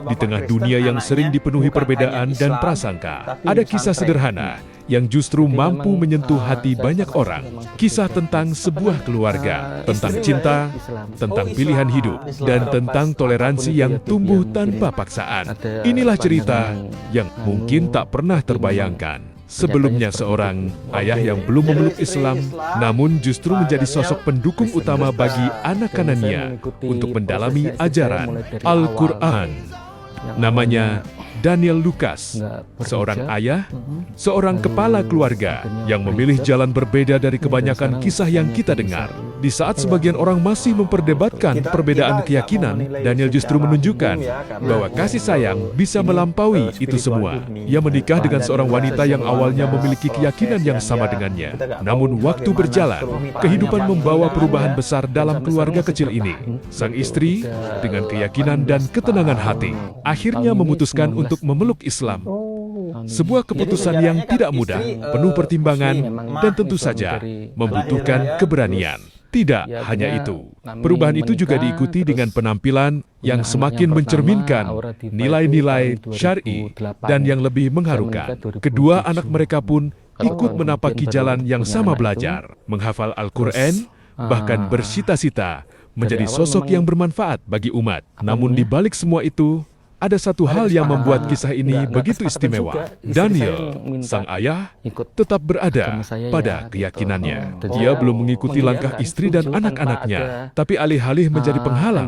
Di tengah dunia yang sering dipenuhi perbedaan dan prasangka, ada kisah sederhana yang justru mampu menyentuh hati banyak orang. Kisah tentang sebuah keluarga, tentang cinta, tentang pilihan hidup, dan tentang toleransi yang tumbuh tanpa paksaan. Inilah cerita yang mungkin tak pernah terbayangkan. Sebelumnya seorang ayah yang belum memeluk Islam, namun justru menjadi sosok pendukung utama bagi anak kanannya untuk mendalami ajaran Al-Quran. Namanya Daniel Lucas, seorang ayah, seorang kepala keluarga yang memilih jalan berbeda dari kebanyakan kisah yang kita dengar. Di saat sebagian orang masih memperdebatkan perbedaan keyakinan, Daniel justru menunjukkan bahwa kasih sayang bisa melampaui itu semua. Ia menikah dengan seorang wanita yang awalnya memiliki keyakinan yang sama dengannya. Namun waktu berjalan, kehidupan membawa perubahan besar dalam keluarga kecil ini. Sang istri dengan keyakinan dan ketenangan hati akhirnya memutuskan untuk memeluk Islam. Sebuah keputusan yang tidak mudah, penuh pertimbangan, dan tentu saja membutuhkan keberanian. Tidak hanya itu, perubahan itu juga diikuti dengan penampilan yang semakin mencerminkan nilai-nilai syar'i dan yang lebih mengharukan. Kedua anak mereka pun ikut menapaki jalan yang sama, belajar, menghafal Al-Quran, bahkan bersita-cita menjadi sosok yang bermanfaat bagi umat. Namun di balik semua itu, ada satu hal yang membuat kisah ini begitu istimewa. Daniel, sang ayah, tetap berada pada keyakinannya. Dia belum mengikuti langkah istri dan anak-anaknya, tapi alih-alih menjadi penghalang,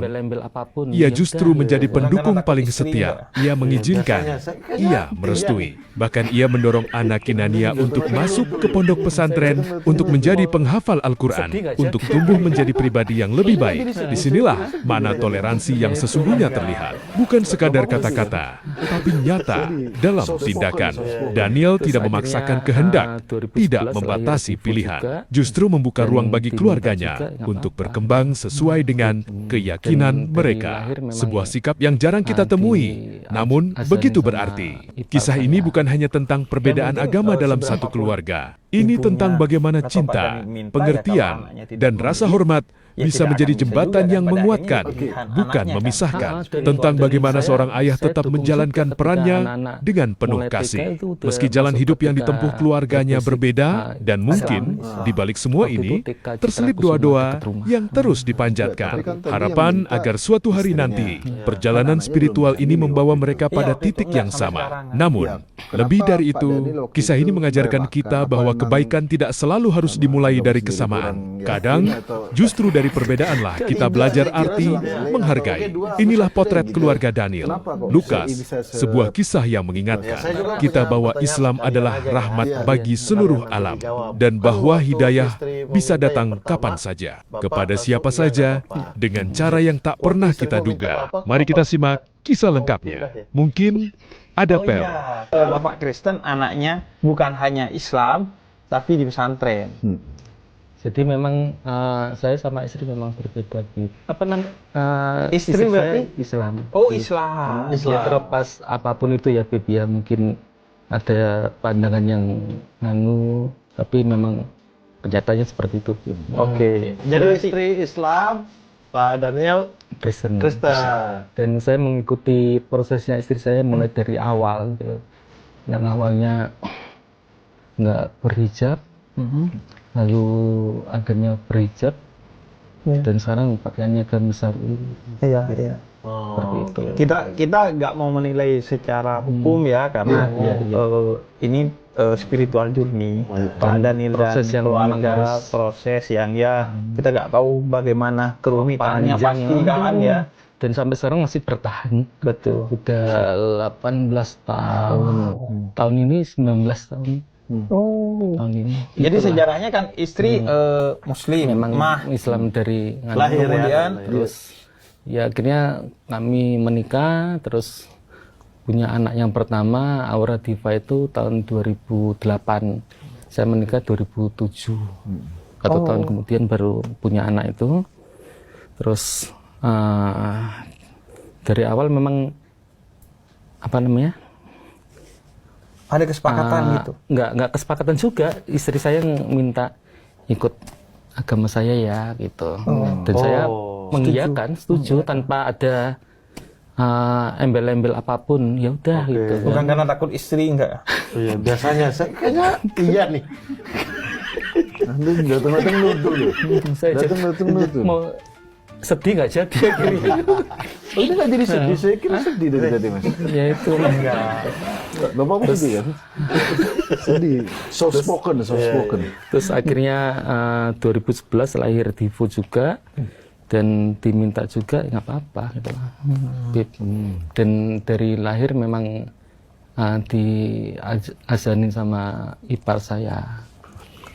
ia justru menjadi pendukung paling setia. Ia mengizinkan, ia merestui. Bahkan ia mendorong anak kinannya untuk masuk ke pondok pesantren untuk menjadi penghafal Al-Quran, untuk tumbuh menjadi pribadi yang lebih baik. Disinilah mana toleransi yang sesungguhnya terlihat. Bukan sekadar kata-kata, tapi nyata dalam tindakan. Daniel tidak memaksakan kehendak, tidak membatasi pilihan, justru membuka ruang bagi keluarganya untuk berkembang sesuai dengan keyakinan mereka. Sebuah sikap yang jarang kita temui, namun begitu berarti. Kisah ini bukan hanya tentang perbedaan agama dalam satu keluarga. Ini tentang bagaimana cinta, pengertian, dan rasa hormat bisa menjadi jembatan yang menguatkan, bukan memisahkan. Tentang bagaimana seorang ayah tetap menjalankan perannya dengan penuh kasih. Meski jalan hidup yang ditempuh keluarganya berbeda, dan mungkin di balik semua ini terselip doa-doa yang terus dipanjatkan. Harapan agar suatu hari nanti perjalanan spiritual ini membawa mereka pada titik yang sama. Namun, lebih dari itu, kisah ini mengajarkan kita bahwa kebaikan tidak selalu harus dimulai dari kesamaan. Kadang, justru dari perbedaanlah kita belajar arti menghargai. Inilah potret keluarga Daniel. Lucas, sebuah kisah yang mengingatkan kita bahwa Islam adalah rahmat bagi seluruh alam, dan bahwa hidayah bisa datang kapan saja, kepada siapa saja, dengan cara yang tak pernah kita duga. Mari kita simak kisah lengkapnya. Mungkin ada Pel. Bapak Kristen, anaknya bukan hanya Islam, tapi di pesantren. Jadi memang saya sama istri memang berbeda gitu. Apa Istri berarti Islam. Oh, Islam. Ya, terlepas apapun itu ya, Bib, ya mungkin ada pandangan yang nganu, tapi memang kenyataannya seperti itu. Oke. Jadi istri Islam, Pak Daniel Kristen. Dan saya mengikuti prosesnya istri saya mulai dari awal. Gitu. Yang awalnya nggak berhijab, lalu akhirnya berhijab, dan sekarang pakaiannya gamis syar'i. Iya. Seperti itu. Kita nggak mau menilai secara hukum ya, karena ini spiritual journey. Pak Daniel proses dan yang keluarga, proses yang ya kita nggak tahu bagaimana kerumitannya pasti kan ya. Dan sampai sekarang masih bertahan. Betul. Udah 18 tahun. Tahun ini 19 tahun. Tahun ini. Jadi sejarahnya kan istri Muslim, memang Islam dari lahir kemudian terus ya akhirnya kami menikah, terus punya anak yang pertama Aura Diva itu tahun 2008. Saya menikah 2007. 1 tahun kemudian baru punya anak itu. Terus dari awal memang ada kesepakatan gitu. Nggak kesepakatan juga. Istri saya yang minta ikut agama saya ya gitu. Dan saya mengiyakan, setuju tanpa ada embel-embel apapun, ya udah Oke. gitu. Bukan karena takut istri enggak? Iya, biasanya saya kayaknya iya nih. Nanti datang-datang nuduh loh. Saya Datang-datang nuduh. mau sedih nggak jadi akhirnya. Oh, ini nggak jadi sedih, saya kira sedih dari tadi Mas. Ya itu. Bapak pun sedih kan? Sedih, soft spoken. Terus akhirnya 2011 lahir Divo juga, dan diminta juga, nggak apa-apa gitu. Beb. Dan dari lahir memang diazanin sama ipar saya.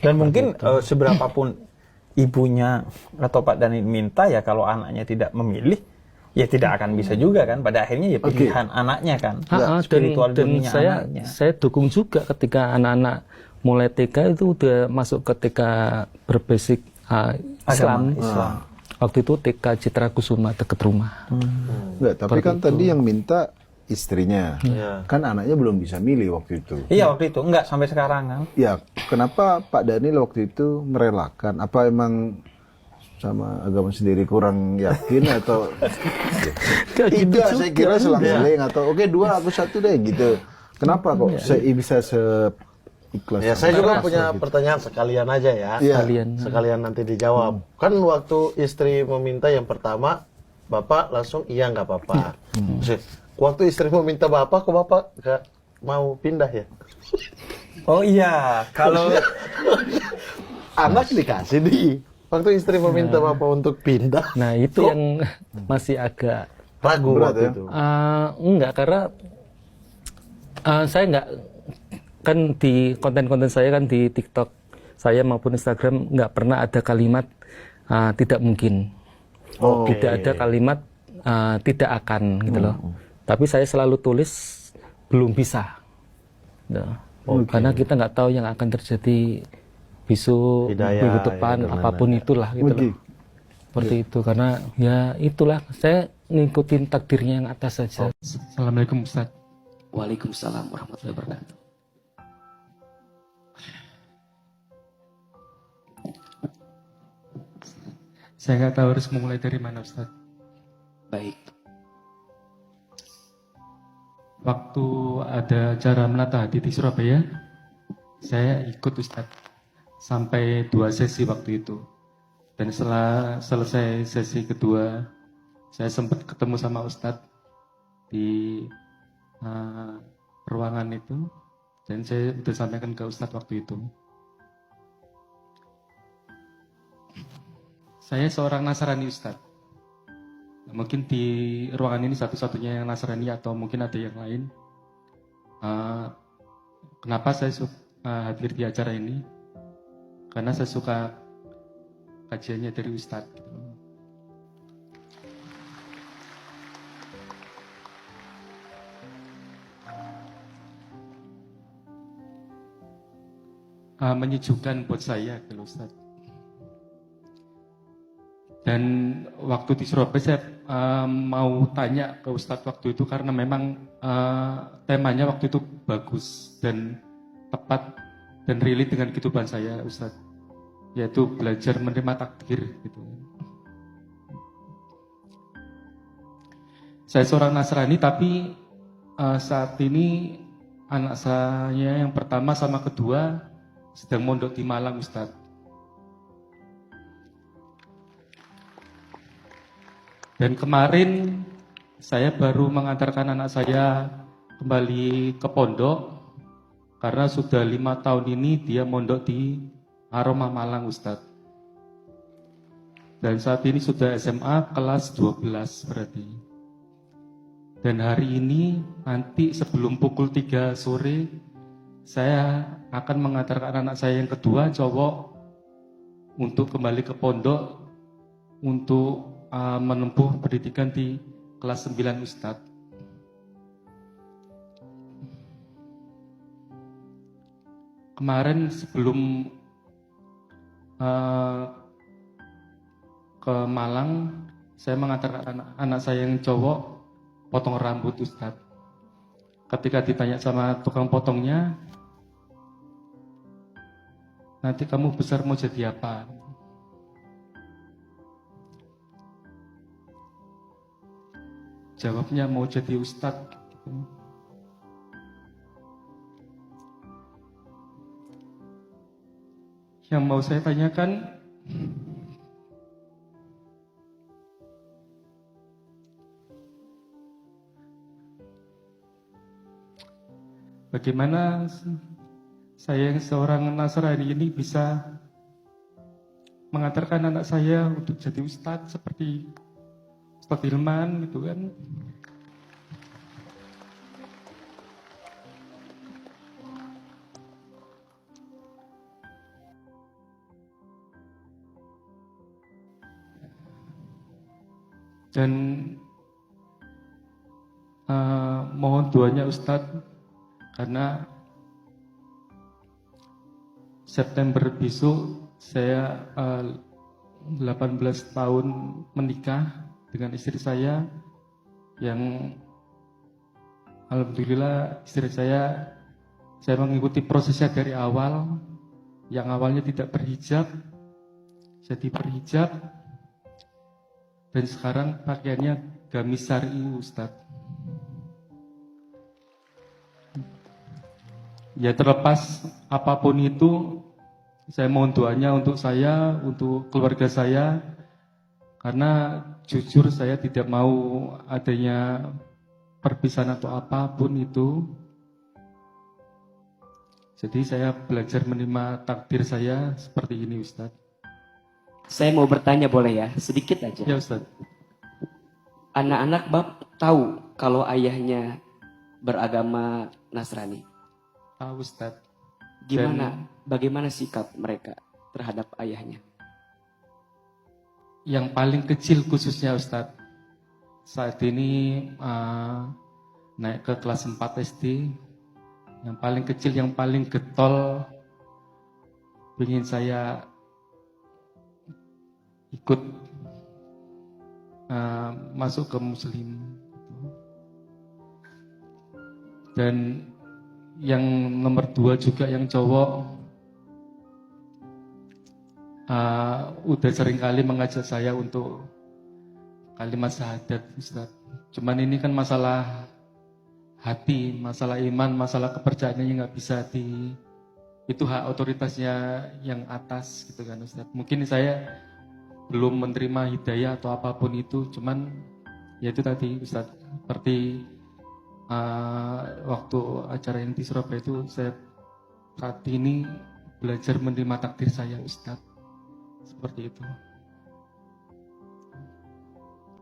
Dan mungkin seberapapun ibunya atau Pak Dani minta, ya kalau anaknya tidak memilih, ya tidak akan bisa juga kan. Pada akhirnya ya pilihan anaknya kan. Spiritual Dan journey-nya anaknya. saya dukung juga ketika anak-anak mulai TK itu udah masuk ke TK berbasic Islam. Waktu itu TK Citra Kusuma dekat rumah. Enggak, tapi kan tadi yang minta istrinya. Kan anaknya belum bisa milih waktu itu. Iya waktu itu, enggak sampai sekarang kan. Ya, kenapa Pak Daniel waktu itu merelakan? Apa emang sama agama sendiri kurang yakin atau tidak? Saya kira selang-seling atau oke, 2 aku 1 deh gitu. Kenapa kok bisa ikhlas? Ya, saya juga punya pertanyaan sekalian aja ya. Sekalian nanti dijawab. Kan waktu istri meminta yang pertama, Bapak langsung iya nggak apa-apa. Waktu istri meminta Bapak, kok Bapak nggak mau pindah ya? Oh iya, kalau Anak dikasih nih. Waktu istri meminta Bapak untuk pindah, Nah itu yang masih agak ragu Berat waktu ya? itu. enggak, karena saya enggak, kan di konten-konten saya kan di TikTok saya maupun Instagram nggak pernah ada kalimat tidak mungkin. Tidak ada kalimat tidak akan gitu loh. Tapi saya selalu tulis belum bisa. Nah, karena kita nggak tahu yang akan terjadi besok, Hidayah, minggu depan, ya, apapun itulah gitu loh. Seperti itu, karena ya itulah, saya ngikutin takdirnya yang atas saja. Assalamualaikum Ustaz. Waalaikumsalam warahmatullahi wabarakatuh. Saya nggak tahu harus memulai dari mana Ustaz. Baik. Waktu ada acara menata hati di Surabaya, saya ikut Ustaz sampai 2 sesi waktu itu. Dan setelah selesai sesi kedua, saya sempat ketemu sama Ustaz di ruangan itu, dan saya sudah sampaikan ke Ustaz waktu itu. Saya seorang Nasrani Ustaz. Mungkin di ruangan ini satu-satunya yang Nasrani atau mungkin ada yang lain. Kenapa saya hadir di acara ini? Karena saya suka kajiannya dari Ustadz. Menyejukkan buat saya kalau Ustadz. Dan waktu di Surabaya saya mau tanya ke Ustadz waktu itu karena memang temanya waktu itu bagus dan tepat dan relate dengan kehidupan saya Ustadz, yaitu belajar menerima takdir gitu. Saya seorang Nasrani tapi saat ini anak saya yang pertama sama kedua sedang mondok di Malang Ustadz. Dan kemarin saya baru mengantarkan anak saya kembali ke pondok karena sudah 5 tahun ini dia mondok di Aroma Malang Ustadz. Dan saat ini sudah SMA kelas 12 berarti. Dan hari ini nanti sebelum pukul 3 sore saya akan mengantarkan anak saya yang kedua cowok untuk kembali ke pondok untuk menempuh pendidikan di kelas 9 Ustadz. Kemarin sebelum ke Malang, saya mengantarkan anak saya yang cowok potong rambut Ustadz. Ketika ditanya sama tukang potongnya, nanti kamu besar mau jadi apa? jawabnya mau jadi ustadz gitu. Yang mau saya tanyakan, bagaimana saya yang seorang Nasrani ini bisa mengantarkan anak saya untuk jadi ustadz seperti Ustadz Hilman gitu kan. Dan mohon doanya Ustadz, karena September besok saya 18 tahun menikah dengan istri saya, yang alhamdulillah istri saya mengikuti prosesnya dari awal. Yang awalnya tidak berhijab jadi berhijab, dan sekarang pakaiannya gamis syar'i, Ustadz. Ya, terlepas apapun itu, saya mohon doanya untuk saya, untuk keluarga saya, karena jujur saya tidak mau adanya perpisahan atau apapun itu. Jadi saya belajar menerima takdir saya seperti ini, Ustadz. Saya mau bertanya boleh ya? Sedikit aja. Ya, Ustadz. Anak-anak Bab tahu kalau ayahnya beragama Nasrani. Tahu, Ustadz. Bagaimana sikap mereka terhadap ayahnya? Yang paling kecil khususnya Ustadz, saat ini naik ke kelas 4 SD, yang paling kecil, yang paling getol, ingin saya ikut masuk ke Muslim. Dan yang nomor 2 juga yang cowok, udah seringkali mengajak saya untuk kalimat syahadat, Ustaz. Cuman ini kan masalah hati, masalah iman, masalah kepercayaannya nggak bisa itu hak otoritasnya yang atas gitu kan, Ustaz. Mungkin saya belum menerima hidayah atau apapun itu, cuman ya itu tadi, Ustaz, seperti waktu acara yang di Surabaya itu, saya saat ini belajar menerima takdir saya, Ustaz. Seperti itu.